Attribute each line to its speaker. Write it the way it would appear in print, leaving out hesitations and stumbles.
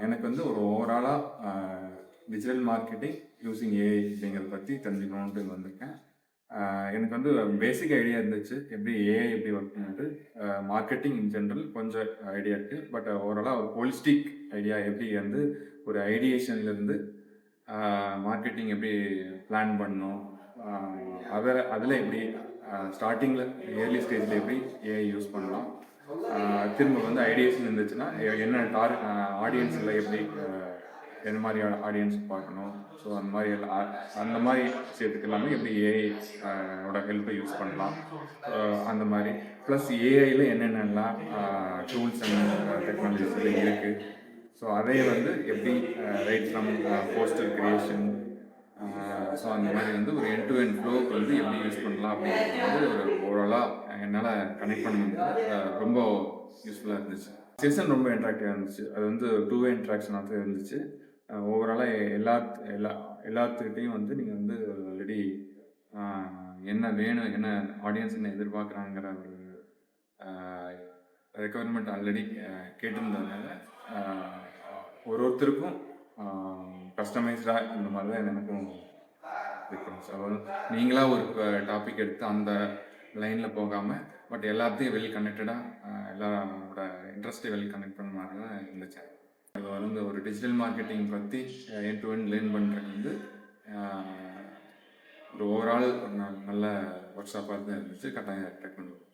Speaker 1: எனக்கு வந்து ஒரு ஓவராலாக டிஜிட்டல் மார்க்கெட்டிங் யூஸிங் ஏஐ அப்படிங்கிறத பற்றி தெரிஞ்சுக்கணுன்ட்டு வந்திருக்கேன். எனக்கு வந்து பேசிக் ஐடியா இருந்துச்சு, எப்படி ஏஐ எப்படி ஒர்க் பண்ணுது, மார்க்கெட்டிங் இன் ஜென்ரல் கொஞ்சம் ஐடியா இருக்குது. பட் ஓவராலாக ஒரு ஹோலிஸ்டிக் ஐடியா எப்படி வந்து ஒரு ஐடியேஷன்லேருந்து மார்க்கெட்டிங் எப்படி பிளான் பண்ணணும், அதில் எப்படி ஸ்டார்டிங்கில் ஏர்லி ஸ்டேஜில் எப்படி ஏஐ யூஸ் பண்ணலாம், திரும்ப வந்து ஐடியேஷன் இருந்துச்சுன்னா என்ன ஆடியன்ஸில் எப்படி என்ன மாதிரி ஆடியன்ஸ் பார்க்கணும், ஸோ அந்த மாதிரி எல்லாம் அந்த மாதிரி விஷயத்துக்கு எல்லாமே எப்படி ஏஐ ஓட ஹெல்ப்பை யூஸ் பண்ணலாம், அந்த மாதிரி ப்ளஸ் ஏஐயில் என்னென்னலாம் டூல்ஸ் அண்ட் டெக்னாலஜிஸ் இருக்குது, ஸோ அதை வந்து எப்படி right from poster creation, so அந்த மாதிரி வந்து ஒரு எண்ட் டு எண்ட் ஃப்ளோக்கு வந்து எப்படி யூஸ் பண்ணலாம் அப்படிங்கிறது வந்து ஒரு ஓவராலாக என்னால் கனெக்ட் பண்ண முடியாது. ரொம்ப யூஸ்ஃபுல்லாக இருந்துச்சு. செஷன் ரொம்ப இன்ட்ராக்டிவாக இருந்துச்சு. அது வந்து டூ வே இன்ட்ராக்ஷனாக இருந்துச்சு. ஓவராலாக எல்லாத்துக்கிட்டையும் வந்து நீங்கள் வந்து ஆல்ரெடி என்ன வேணும், என்ன ஆடியன்ஸ் என்ன எதிர்பார்க்குறாங்கிற ஒரு ரெக்குவயர்மெண்ட் ஆல்ரெடி கேட்டிருந்ததுனால ஒருத்தருக்கும் கஸ்டமைஸ்டாக இந்த மாதிரி தான் எனக்கும் டிஃப்ரென்ஸ். அதாவது நீங்களாக ஒரு டாபிக் எடுத்து அந்த லைனில் போகாமல் பட் எல்லாத்தையும் வெல் கனெக்டடாக எல்லாரோட இன்ட்ரெஸ்ட்டை வெல் கனெக்ட் பண்ண மாதிரி தான் இருந்துச்சு. அது வந்து ஒரு டிஜிட்டல் மார்க்கெட்டிங் பற்றி எண்ட் டு எண்ட் லேர்ன் பண்ணுறது வந்து ஒரு ஓவரால் ஒரு நல்ல ஒர்க் ஷாப்பாக தான் இருந்துச்சு. கட்டாயம் டெக்னாலஜி